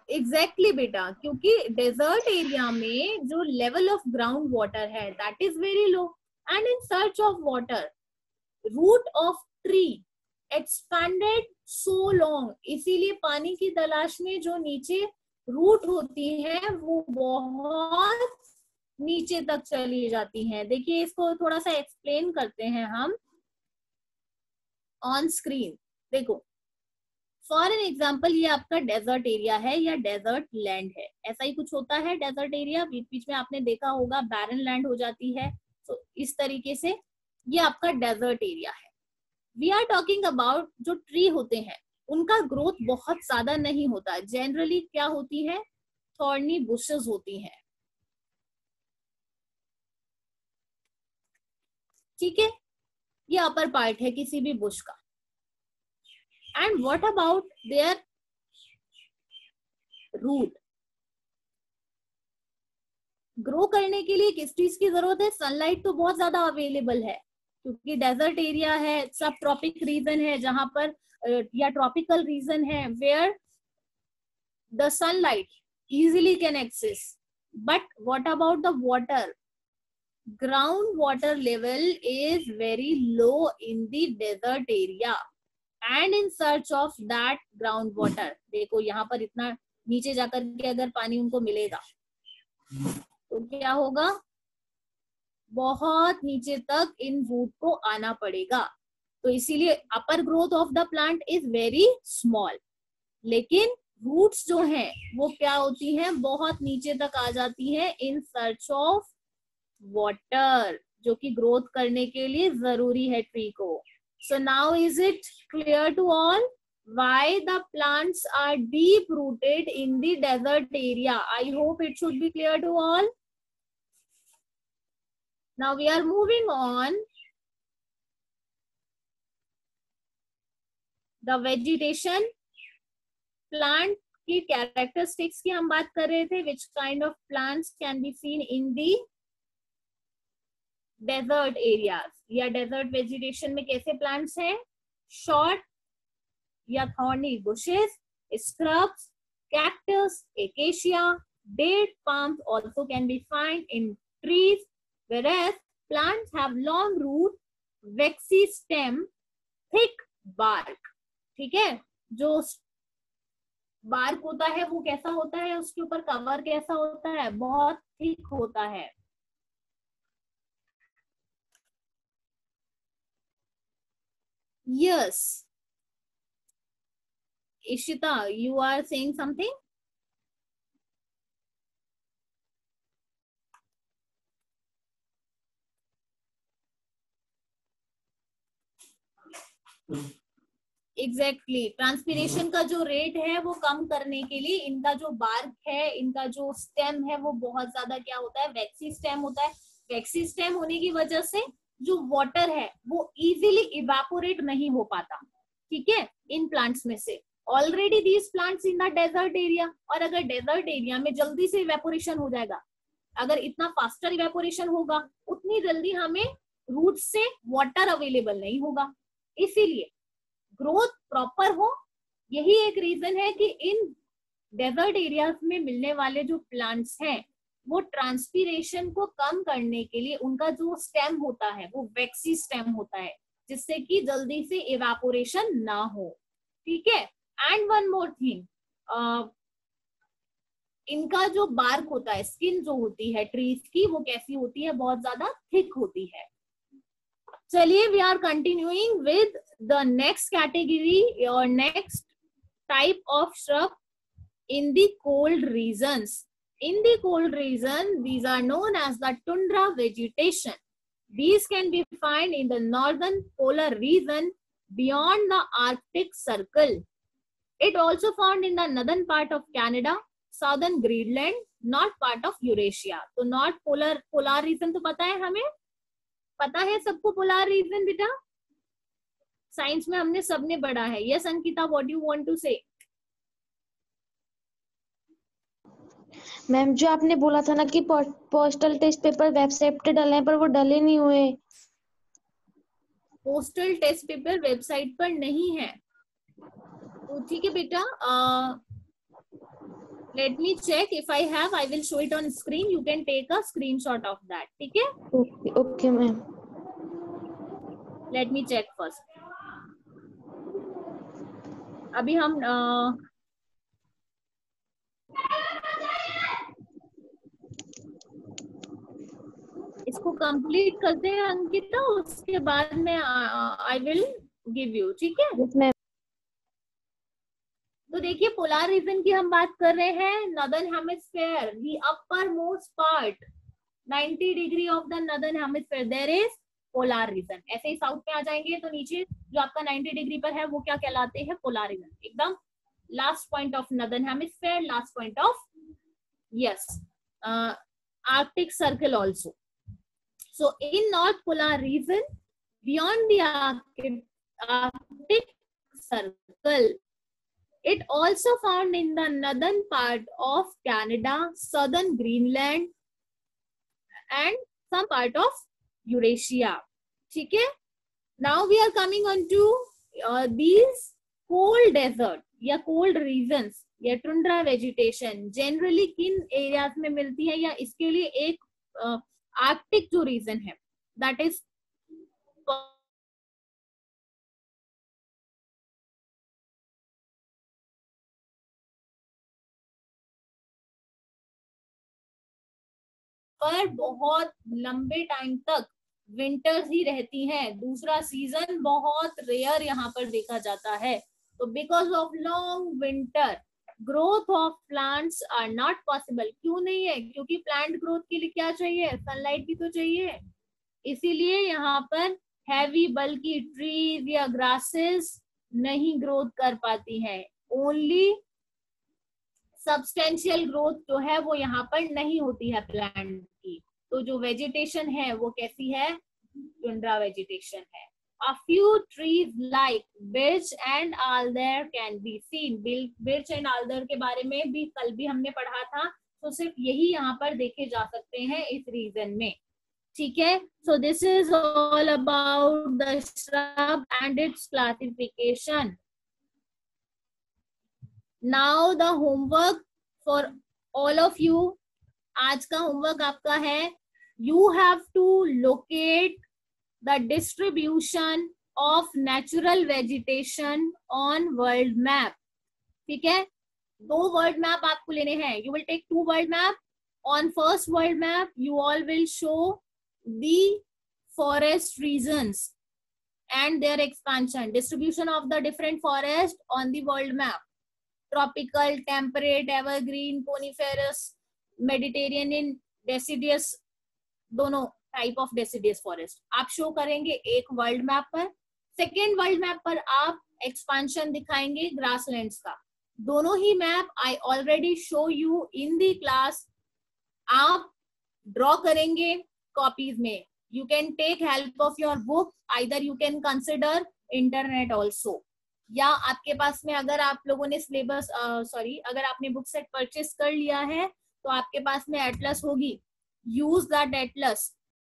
Exactly बेटा, क्योंकि डेजर्ट एरिया में जो लेवल ऑफ ग्राउंड वाटर है that is very low, and in search of water root of tree expanded so long. इसीलिए पानी की तलाश में जो नीचे रूट होती है वो बहुत नीचे तक चली जाती हैं. देखिए इसको थोड़ा सा एक्सप्लेन करते हैं हम ऑन स्क्रीन. देखो फॉर एन एग्जाम्पल, ये आपका डेजर्ट एरिया है या डेजर्ट लैंड है. ऐसा ही कुछ होता है डेजर्ट एरिया. बीच बीच में आपने देखा होगा बैरन लैंड हो जाती है. तो इस तरीके से ये आपका डेजर्ट एरिया है. वी आर टॉकिंग अबाउट जो ट्री होते हैं उनका ग्रोथ बहुत ज्यादा नहीं होता. जनरली क्या होती है? थॉर्नी बुशेस होती हैं. ठीक है, ये अपर पार्ट है किसी भी बुश का. And what about their root? Grow करने के लिए किस चीज की जरूरत है? सनलाइट तो बहुत ज्यादा अवेलेबल है क्योंकि डेजर्ट एरिया है, सब ट्रॉपिक रीजन है जहां पर, या ट्रॉपिकल रीजन है where the sunlight easily can access. But what about the water? Ground water level is very low in the desert area, and in search of that ground water. देखो यहाँ पर इतना नीचे जाकर के अगर पानी उनको मिलेगा तो क्या होगा? बहुत नीचे तक इन रूट को आना पड़ेगा. तो इसीलिए upper growth of the plant is very small, लेकिन रूट्स जो हैं वो क्या होती हैं? बहुत नीचे तक आ जाती हैं इन सर्च ऑफ वाटर, जो कि ग्रोथ करने के लिए जरूरी है ट्री को. So now is it clear to all why the plants are deep rooted in the desert area? I hope it should be clear to all. Now we are moving on. The vegetation, plant की characteristics की हम बात कर रहे थे. Which kind of plants can be seen in the desert areas या डेजर्ट वेजिटेशन में कैसे प्लांट्स हैं? शॉर्ट या thorny bushes, scrubs, cactus, acacia, date palms also can be found in trees, whereas plants have long root, waxy stem, thick bark. ठीक है, जो बार्क होता है वो कैसा होता है? उसके ऊपर कवर कैसा होता है? बहुत थिक होता है. Yes. Ishita, you are saying something? Exactly transpiration का जो रेट है वो कम करने के लिए इनका जो बार्क है, इनका जो स्टेम है वो बहुत ज्यादा क्या होता है? वैक्सी स्टेम होता है. वैक्सी स्टेम होने की वजह से जो वाटर है वो इजीली इवेपोरेट नहीं हो पाता. ठीक है, इन प्लांट्स में से. Already these plants in the desert area, और अगर डेजर्ट एरिया में जल्दी से इवेपोरेशन हो जाएगा, अगर इतना फास्टर इवेपोरेशन होगा उतनी जल्दी हमें रूट से वाटर अवेलेबल नहीं होगा. इसीलिए ग्रोथ प्रॉपर हो, यही एक रीजन है कि इन डेजर्ट एरियाज में मिलने वाले जो प्लांट्स हैं वो ट्रांसपीरेशन को कम करने के लिए उनका जो स्टेम होता है वो वैक्सी स्टेम होता है, जिससे कि जल्दी से इवेपोरेशन ना हो. ठीक है. एंड वन मोर थिंग, इनका जो बार्क होता है, स्किन जो होती है ट्रीज की, वो कैसी होती है? बहुत ज्यादा थिक होती है. चलिए, we are continuing with the next category और next type of shrub in the cold regions. In the cold region, these are known as the tundra vegetation. These can be found in the northern polar region beyond the Arctic Circle. It also found in the northern part of Canada, southern Greenland, not part of Eurasia. तो not polar region तो पता है हमें, पता है सबको polar region बेटा, साइंस में हमने सबने पढ़ा है. Yes Ankita, what do you want to say? Ma'am जो आपने बोला था ना कि पोस्टल टेस्ट पेपर वेबसाइट पे डले हैं पर वो डले नहीं हुए. पोस्टल टेस्ट पेपर वेबसाइट पर नहीं है तो ठीक है बेटा. Let me check, if I have I will show it on screen, you can take a screenshot of that. ठीक है, okay ma'am. Let me check first. अभी हम इसको कंप्लीट करते हैं अंकिता, उसके बाद में आई विल गिव यू. ठीक है, मैम. तो देखिए पोलर रीजन की हम बात कर रहे हैं. Northern hemisphere, the upper most part 90 degree of the northern hemisphere there is polar region. ऐसे ही साउथ में आ जाएंगे तो नीचे जो आपका 90 डिग्री पर है वो क्या कहलाते हैं? Polar region. एकदम last point of northern hemisphere, last point of yes Arctic Circle also. So in North Polar region, beyond the Arctic Circle, it also found in the northern part of Canada, southern Greenland, and some part of Eurasia. ठीक है? Now we are coming on to these cold desert या cold regions या tundra vegetation. Generally किन areas में मिलती है या इसके लिए एक आर्कटिक जो रीजन है दैट इज पर बहुत लंबे टाइम तक विंटर्स ही रहती हैं. दूसरा सीजन बहुत रेयर यहाँ पर देखा जाता है. तो because of long winter growth of plants are not possible. क्यों नहीं है? क्योंकि प्लांट ग्रोथ के लिए क्या चाहिए? सनलाइट भी तो चाहिए. इसीलिए यहाँ पर हैवी बल्कि ट्रीज या ग्रासेस नहीं ग्रोथ कर पाती हैं. ओनली सब्सटेंशियल ग्रोथ जो है वो यहाँ पर नहीं होती है प्लांट की. तो जो वेजिटेशन है वो कैसी है? टुंड्रा वेजिटेशन है. A few trees like birch and alder can be seen. Birch and alder के बारे में भी कल भी हमने पढ़ा था. तो सिर्फ यही यहाँ पर देखे जा सकते हैं इस रीजन में. ठीक है, so this is all about the shrub and its classification. Now the homework for all of you. आज का होमवर्क आपका है, you have to locate the distribution of natural vegetation on world map. ठीक है, 2 world map आपको लेने हैं. You will take 2 world map. On first world map, you all will show the forest regions and their expansion, distribution of the different forest on the world map. Tropical, temperate, evergreen, coniferous, Mediterranean, deciduous, दोनों टाइप ऑफ डेसिडियस फॉरेस्ट आप शो करेंगे एक वर्ल्ड मैप पर. सेकेंड वर्ल्ड मैप पर आप एक्सपांशन दिखाएंगे ग्रासलैंड्स का. दोनों ही map I already show you in the class. आप ड्रॉ करेंगे कॉपीज में. You can take help of your book, either you can consider internet also, या आपके पास में अगर आप लोगों ने सिलेबस अगर आपने बुक सेट परचेस कर लिया है तो आपके पास में एटलस होगी. Use that Atlas.